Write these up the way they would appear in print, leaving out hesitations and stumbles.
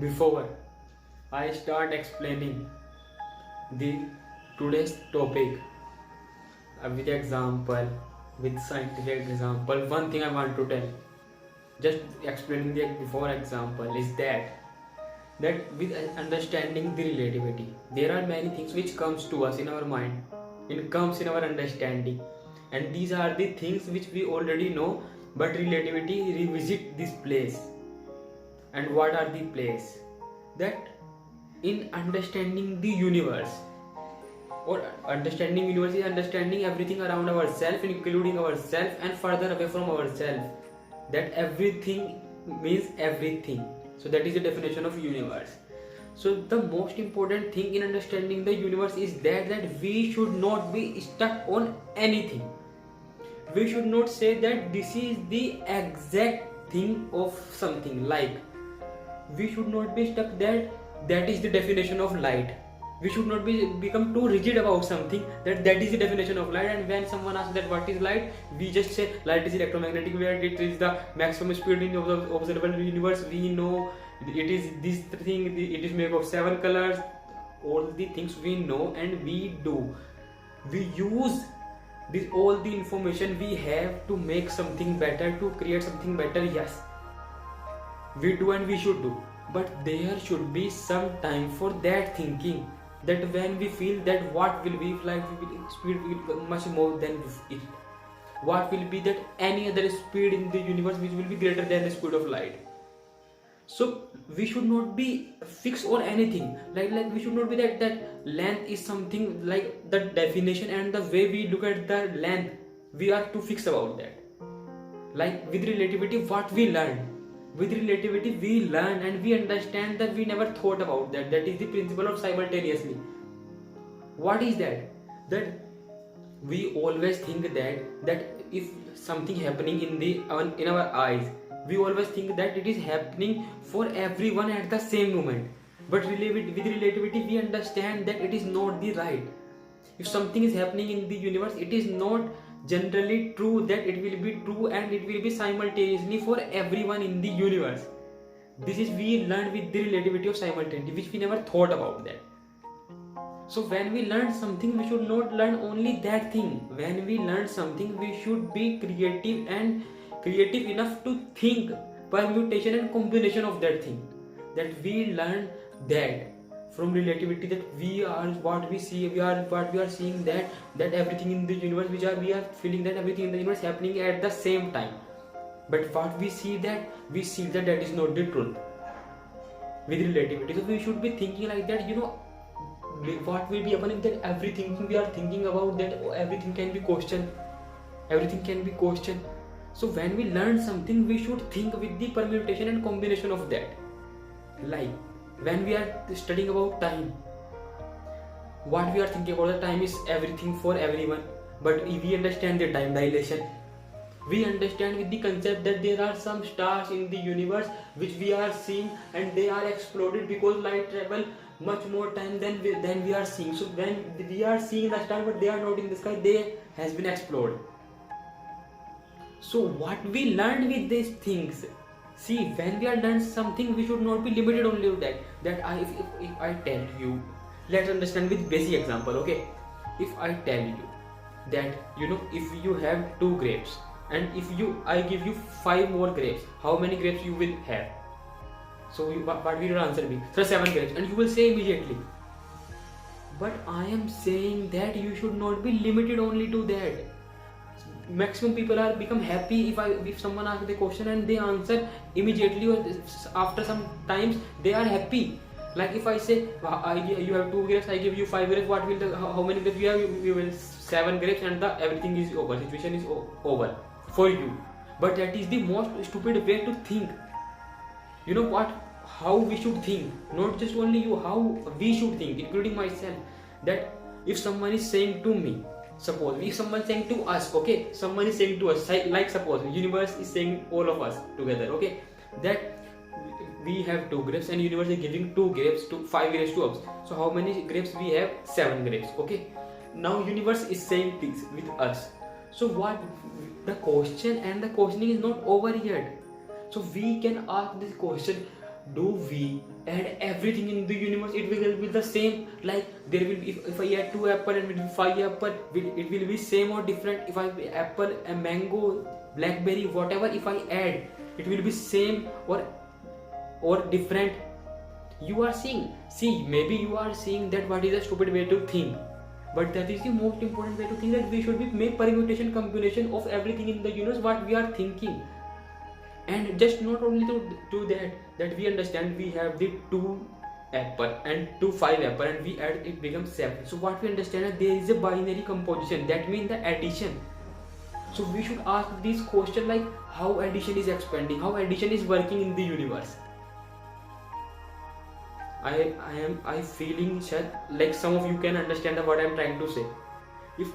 Before I start explaining the today's topic with example, with scientific example, one thing I want to tell, just explaining the before example is that with understanding the relativity, there are many things which comes to us in our mind, it comes in our understanding, and these are the things which we already know, but relativity revisit this place. And what are the place? That in understanding the universe, or understanding universe is understanding everything around ourselves, including ourselves and further away from ourselves. That everything means everything. So that is the definition of universe. So the most important thing in understanding the universe is that we should not be stuck on anything. We should not say that this is the exact thing of something. Like, we should not be stuck that is the definition of light. We should not become too rigid about something that is the definition of light. And when someone asks that what is light, we just say light is electromagnetic wave, it is the maximum speed in the observable universe. We know it is this thing, it is made of 7 colors. All the things we know and we do, we use this all the information we have to make something better, to create something better. Yes, we do and we should do, but there should be some time for that thinking. That when we feel that what will be like, speed will be much more than it, what will be that any other speed in the universe which will be greater than the speed of light. So we should not be fixed on anything. Like we should not be that length is something like the definition, and the way we look at the length, we are too fixed about that. Like with relativity, what we learn, with relativity we learn and we understand that we never thought about that is the principle of simultaneously. What is that we always think that if something happening in our eyes, we always think that it is happening for everyone at the same moment. But with relativity we understand that it is not the right. If something is happening in the universe, it is not generally true that it will be true and it will be simultaneously for everyone in the universe. This is we learned with the relativity of simultaneity, which we never thought about that. So when we learn something, we should not learn only that thing. When we learn something, we should be creative enough to think permutation and combination of that thing. That we learn that from relativity, that we are what we see, we are what we are seeing, that everything in the universe, we are feeling that everything in the universe happening at the same time. But what we see that is not the truth with relativity. So we should be thinking like that, what will be happening, that everything we are thinking about, that everything can be questioned. So when we learn something, we should think with the permutation and combination of that. Like when we are studying about time, what we are thinking about the time is everything for everyone. But if we understand the time dilation, we understand with the concept that there are some stars in the universe which we are seeing, and they are exploded because light travel much more time than we are seeing. So when we are seeing the star but they are not in the sky, they has been exploded. So what we learned with these things, see, when we are learn something, we should not be limited only to that. If I tell you, let's understand with basic example, okay? If I tell you that, if you have 2 grapes, and I give you 5 more grapes, how many grapes you will have? So what will your answer be? So 7 grapes, and you will say immediately. But I am saying that you should not be limited only to that. Maximum people are become happy if someone asks the question and they answer immediately, or after some times they are happy. Like if I say you have 2 grapes, I give you 5 grapes, what will how many grapes you have? You will 7 grapes, and everything is over, situation is over for you. But that is the most stupid way to think. You know what, how we should think, not just only you, how we should think, including myself. That if someone is saying to me, suppose if someone is saying to us, okay, someone is saying to us, like suppose universe is saying all of us together, okay, that we have 2 grapes and universe is giving 2 grapes to 5 grapes to us. So how many grapes we have? 7 grapes, okay. Now universe is saying things with us. So what the question and the questioning is not over yet. So we can ask this question, do we add everything in the universe, it will be the same? Like there will be, if I add 2 apple and it will be 5 apple, it will be same or different? If I apple, a mango, blackberry, whatever, if I add, it will be same or different? You are seeing, see, maybe you are seeing that what is a stupid way to think, but that is the most important way to think, that we should be make permutation combination of everything in the universe what we are thinking. And just not only to that we understand we have the 2 apple and 5 apple and we add, it becomes 7. So what we understand is there is a binary composition, that means the addition. So we should ask this question, like how addition is expanding, how addition is working in the universe. I feeling like some of you can understand what I am trying to say. If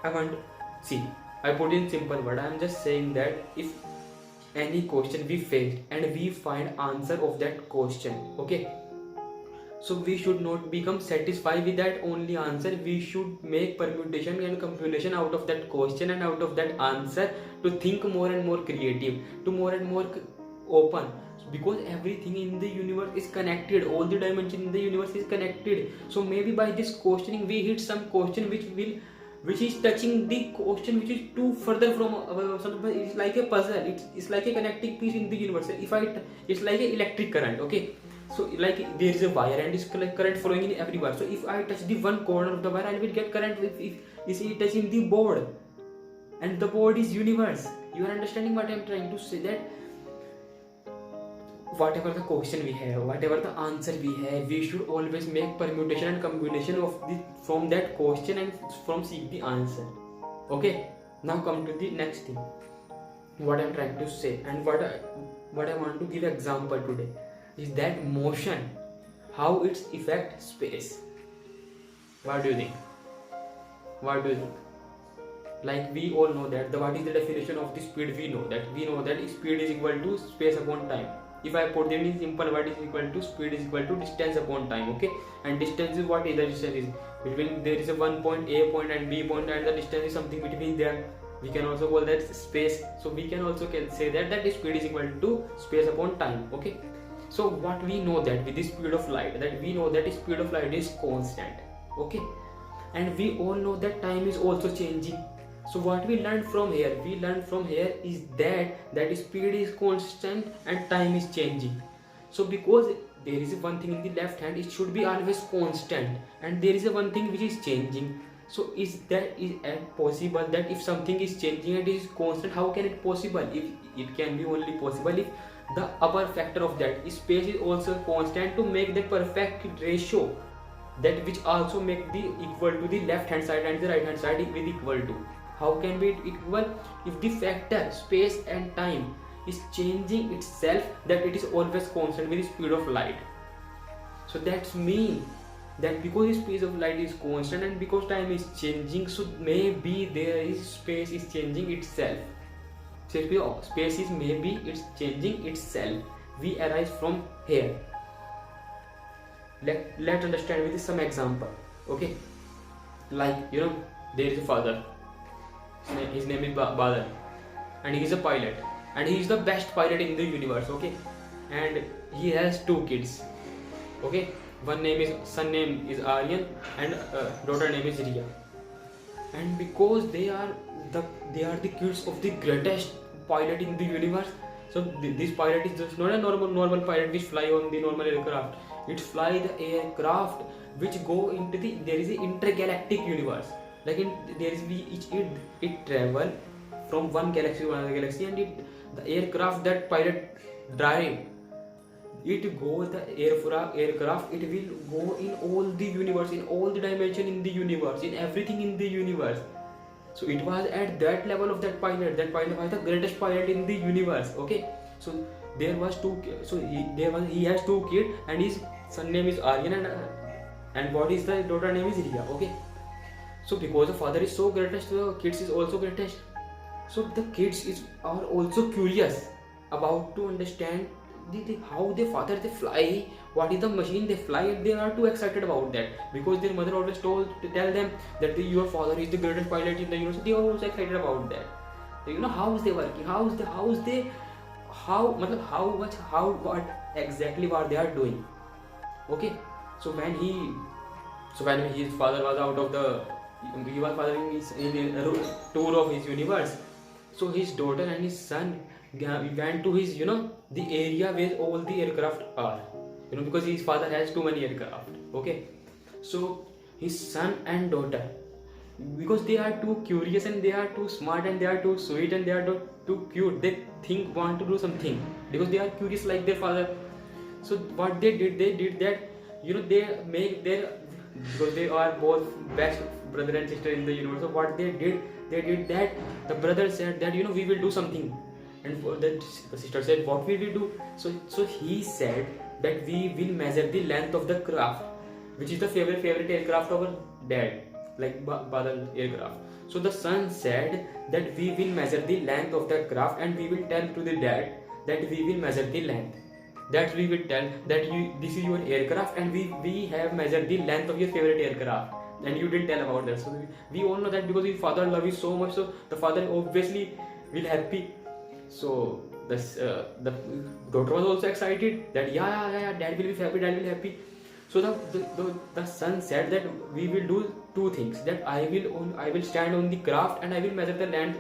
I want, see, I put in simple word, I am just saying that if any question we faced and we find answer of that question, okay, so we should not become satisfied with that only answer. We should make permutation and computation out of that question and out of that answer, to think more and more creative, to more and more open, because everything in the universe is connected, all the dimension in the universe is connected. So maybe by this questioning we hit some question which is touching the question which is too further from it's like a puzzle, it's like a connecting piece in the universe. It's like an electric current, okay, so like there is a wire and it's current flowing in everywhere. So if I touch the one corner of the wire, I will get current. If it touching the board, and the board is universe. You are understanding what I am trying to say, that whatever the question we have, whatever the answer we have, we should always make permutation and combination of from that question and from seek the answer. Okay, now come to the next thing, what I am trying to say, and what I want to give example today is that motion, how it's affect space. What do you think? Like we all know that what is the definition of the speed? We know that speed is equal to space upon time. If I put them in simple, what is equal to speed is equal to distance upon time, okay, and distance is what either distance is between, there is a one point, A point and B point, and the distance is something between them. We can also call that space. So we can also say that speed is equal to space upon time, okay. So what we know that with the speed of light, that we know that speed of light is constant, okay, and we all know that time is also changing. So what we learned from here, is that speed is constant and time is changing. So because there is one thing in the left hand, it should be always constant, and there is one thing which is changing. So is it possible that if something is changing and it is constant, how can it possible? If it can be only possible if the upper factor of that space is also constant, to make the perfect ratio, that which also make the equal to the left hand side and the right hand side with equal to. How can be equal? If the factor space and time is changing itself, that it is always constant with the speed of light. So that's mean that because the speed of light is constant and because time is changing, so maybe there is space is changing itself. Space is maybe it's changing itself. We arise from here. Let's understand with some example, okay. Like there is a father. His name is Badal, and he is a pilot, and he is the best pilot in the universe, okay, and he has 2 kids, okay. Son name is Aryan and daughter name is Riya, and because they are the kids of the greatest pilot in the universe. So this pilot is just not a normal pilot which fly on the normal aircraft. It fly the aircraft which go into there is an intergalactic universe. Like it travel from one galaxy to another galaxy, and the aircraft that pilot drive, it go the aircraft, it will go in all the universe, in all the dimension in the universe, in everything in the universe. So it was at that level of that pilot was the greatest pilot in the universe, okay. So there was he has 2 kids, and his son name is Aryan and what is the daughter name is Riya, okay. So because the father is so greatest, the kids is also greatest. So the kids are also curious about to understand how their father they fly, what is the machine they fly, and they are too excited about that, because their mother always tell them that your father is the greatest pilot in the universe. They are also excited about that. So, how is they working? What exactly what they are doing. Okay, so when his father was out of the, he was following his in a tour of his universe. So his daughter and his son went to his, the area where all the aircraft are, because his father has too many aircraft. Okay, so his son and daughter, because they are too curious and they are too smart and they are too sweet and they are too cute, they want to do something because they are curious like their father. So what they did that, they make their, because they are both best brother and sister in the universe. So what they did that, the brother said that, we will do something, and the sister said, what will we do? So he said that we will measure the length of the craft, which is the favorite aircraft of our dad, like Badal aircraft. So the son said that we will measure the length of the craft and we will tell to the dad that we will measure the length. That we will tell that this is your aircraft and we have measured the length of your favorite aircraft, and you didn't tell about that. So we all know that because your father loves you so much, so the father obviously will happy. So the daughter was also excited that dad will be happy. So the son said that we will do two things, that I will stand on the craft and I will measure the length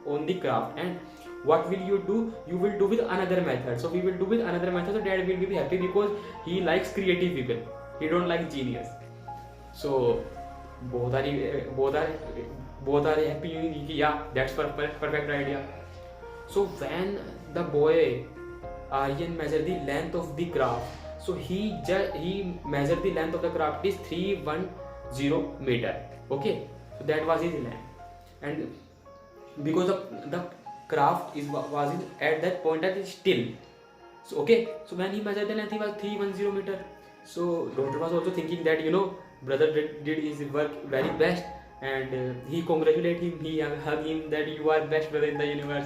on the craft, and what will you do? You will do with another method. So we will do with another method, so dad will be happy because he likes creative people, he don't like genius. So both are happy. Yeah, that's perfect idea. So when the boy Aryan measured the length of the craft, so he measured the length of the craft is 310 meter. Okay, so that was his length, and because the craft was at that point that is still. So okay, so when he measured the length, he was 310 meter. So daughter was also thinking that, brother did his work very best, and he congratulated him, he hugged him that you are best brother in the universe.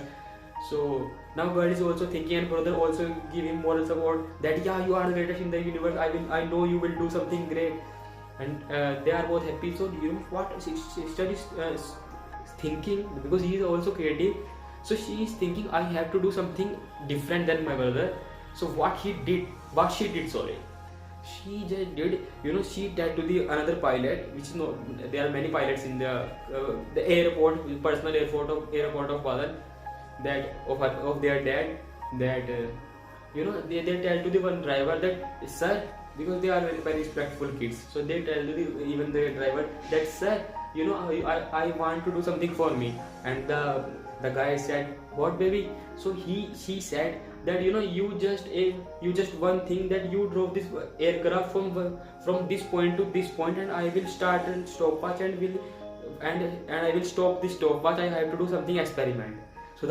So now girl is also thinking, and brother also give him moral support that you are the greatest in the universe, I know you will do something great, and they are both happy. So what sister is thinking, because he is also creative, so she is thinking I have to do something different than my brother. So she did, she just did, she told to the another pilot, which there are many pilots in the airport, personal airport of Badal, that of their dad, that they tell to the one driver that, sir, because they are very, very respectful kids, so they tell to even the driver that, sir, I want to do something for me. And the guy said, what baby? So she said that, you just one thing, that you drove this aircraft from this point to this point, and I will start and stopwatch and I will stop this stopwatch, I have to do something experiment. So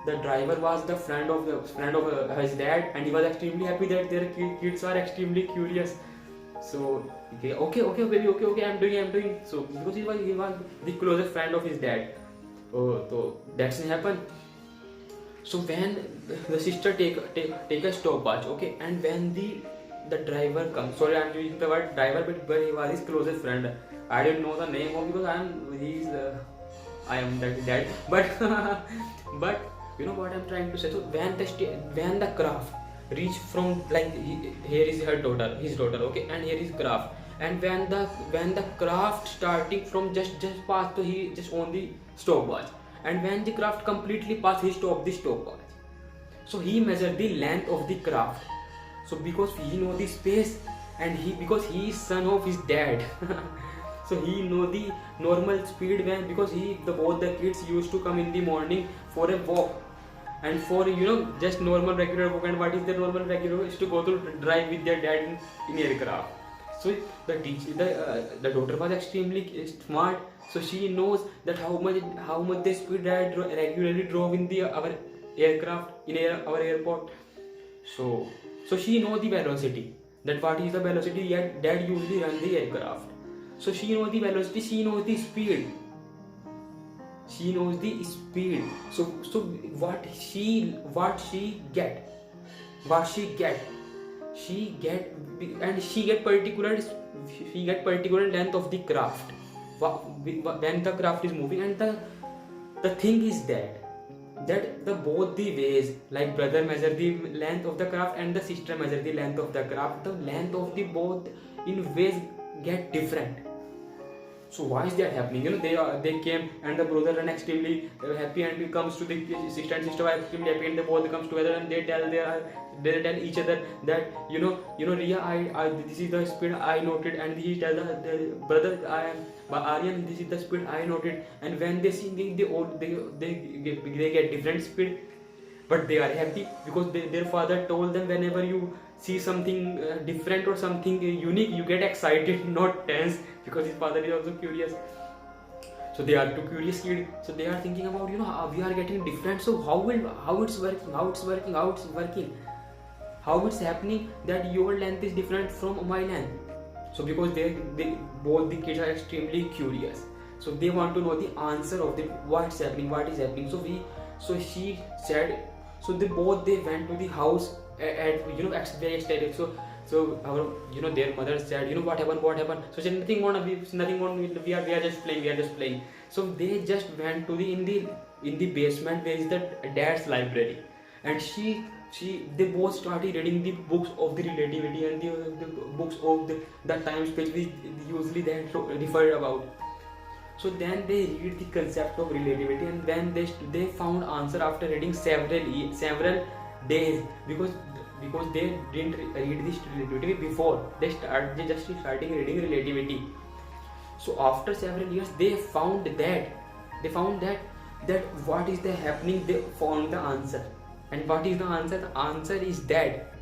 the driver was the friend of his dad, and he was extremely happy that their kids are extremely curious. So okay baby, okay, I'm doing. So because he was the closest friend of his dad. So that's happened. So when the sister take a stopwatch, okay, and when the driver comes, sorry, I'm using the word driver, but he was his closest friend. I don't know the name of, because I am that dad, but but you know what I'm trying to say. So when the craft reach from, like, here is his daughter, okay, and here is craft, and when the craft starting from just past, so he just on the stopwatch, and when the craft completely passed, he stopped the stopwatch. So he measured the length of the craft. So because he know the space, and because he is son of his dad, so he know the normal speed, because both the kids used to come in the morning for a walk, and for just normal regular walk. And what is the normal regular is to go to drive with their dad in aircraft. So the daughter was extremely smart, so she knows that how much the speed dad regularly drove in our aircraft in our airport. So she knows the velocity, that what is the velocity yet dad usually run the aircraft. So she knows the velocity, she knows the speed. So what she get, and she get particular length of the craft when the craft is moving. And the thing is that that the both the ways, like brother measure the length of the craft and the sister measure the length of the craft, the length of the both in ways get different. So why is that happening? They came and the brother are extremely happy, and he comes to the sister, and sister are extremely happy, and they both comes together, and they tell each other that Ria, I this is the speed I noted, and he tell the brother, Aryan, this is the speed I noted, and when they sing they get different speed, but they are happy because their father told them, whenever you see something different or something unique, you get excited, not tense, because his father is also curious. So they are two curious kids, so they are thinking about, how we are getting different, so how it's working, how it's happening that your length is different from my length. So because they both the kids are extremely curious, so they want to know the answer of what is happening. So she said, so they went to the house at very excited. So our their mother said, what happened. So she said, nothing we are just playing. So they just went to the in the basement where is the dad's library, and they both started reading the books of the relativity and the books of the time space we usually then refer about. So then they read the concept of relativity, and then they found answer after reading several days, because they didn't read this relativity before. They just starting reading relativity. So after several years, they found that what is the happening. They found the answer. And what is the answer? The answer is that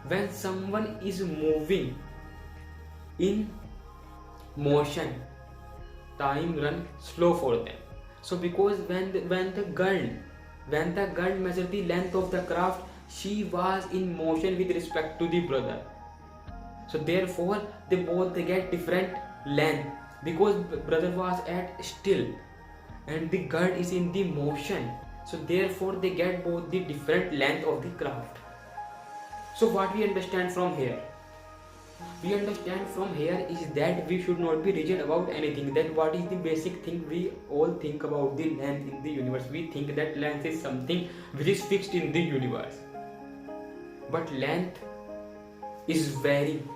when someone is moving in motion, time run slow for them. So because when the girl measured the length of the craft, she was in motion with respect to the brother. So therefore they get different length, because brother was at still and the girl is in the motion. So therefore they get both the different length of the craft. So what we understand from here? We understand from here is that we should not be rigid about anything. That what is the basic thing we all think about the length in the universe? We think that length is something which is fixed in the universe. But length is varying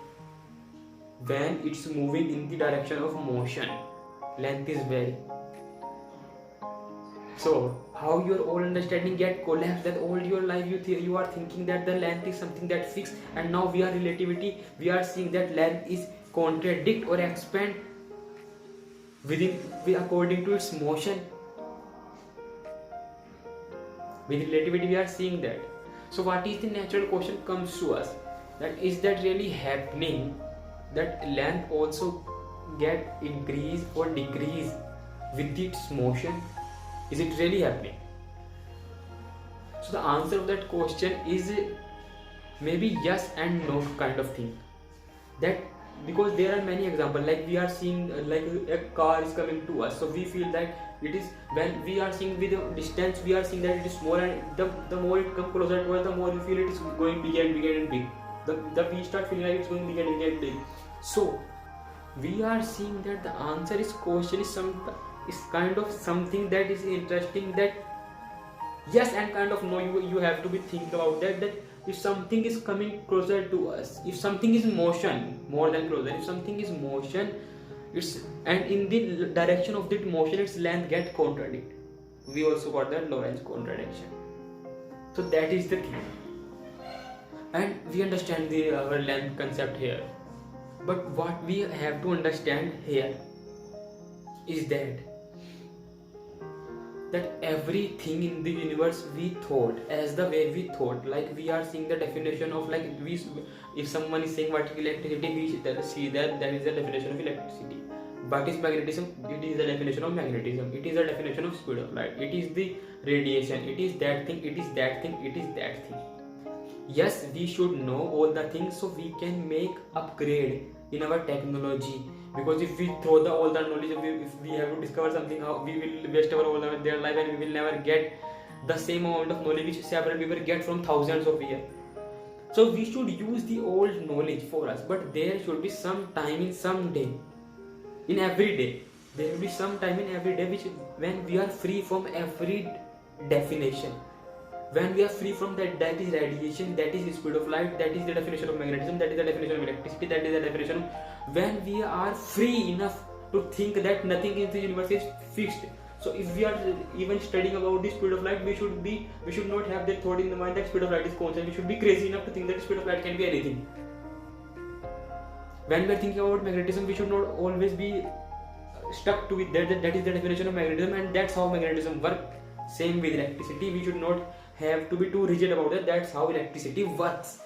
when it's moving in the direction of motion. Length is varying. So how your all understanding get collapsed, that all your life you are thinking that the length is something that fixed, and now we are relativity, we are seeing that length is contradict or expand according to its motion. With relativity we are seeing that. So what is the natural question comes to us, that is that really happening, that length also get increase or decrease with its motion? Is it really happening? So the answer of that question is maybe yes and no kind of thing. That because there are many examples, like we are seeing like a car is coming to us, so we feel that it is, when we are seeing with the distance, we are seeing that it is small, and the more it comes closer to us, the more we feel it is going bigger and bigger and big. We start feeling like it's going bigger and bigger and big. So we are seeing that the answer is question is kind of something that is interesting, that yes and kind of no. You have to be think about that if something is coming closer to us, if something is motion, more than closer, if something is motion, it's, and in the direction of that motion its length get contradict. We also got that Lorentz contradiction. So that is the thing, and we understand our length concept here. But what we have to understand here is that everything in the universe we thought as the way we thought, like we are seeing the definition of, like if someone is saying what is electricity, we see that is the definition of electricity. What is magnetism? It is the definition of magnetism. It is the definition of speed of light. It is the radiation. It is that thing. It is that thing. It is that thing. Yes, we should know all the things so we can make upgrade in our technology. Because if we throw all the knowledge, if we have to discover something, how we will waste their life, and we will never get the same amount of knowledge which several people get from thousands of years. So we should use the old knowledge for us, but there should be some time in some day, in every day. There will be some time in every day when we are free from every definition. When we are free from that, that is radiation, that is the speed of light, that is the definition of magnetism, that is the definition of electricity, that is the definition of when we are free enough to think that nothing in the universe is fixed. So if we are even studying about the speed of light, we should not have that thought in the mind that speed of light is constant. We should be crazy enough to think that speed of light can be anything. When we are thinking about magnetism, we should not always be stuck to it. That is the definition of magnetism, and that's how magnetism works. Same with electricity, we should not have to be too rigid about it. That's how electricity works.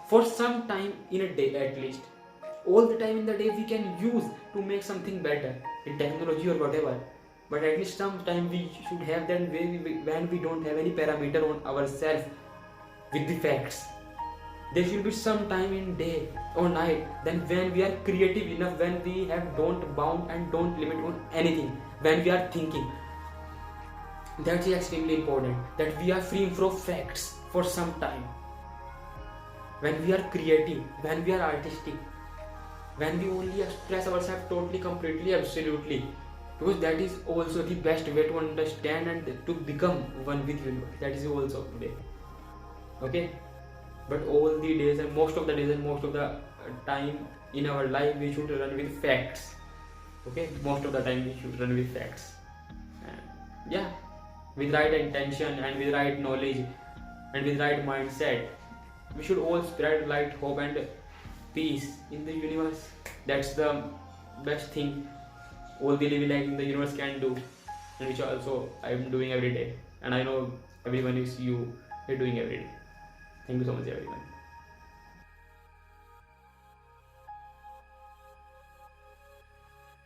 For some time in a day at least, all the time in the day we can use to make something better in technology or whatever. But at least some time we should have that when we don't have any parameter on ourselves with the facts. There should be some time in day or night then when we are creative enough, when we have don't bound and don't limit on anything, when we are thinking. That is extremely important, that we are free from facts for some time. When we are creative, when we are artistic, when we only express ourselves totally, completely, absolutely, because that is also the best way to understand and to become one with universe. That is also today. Okay, but all the days and most of the days and most of the time in our life we should run with facts. Okay, most of the time we should run with facts. And yeah, with right intention and with right knowledge and with right mindset, we should all spread light, hope and peace in the universe. That's the best thing all the living life in the universe can do, and which also I am doing every day, and I know everyone is you're doing every day. Thank you so much everyone.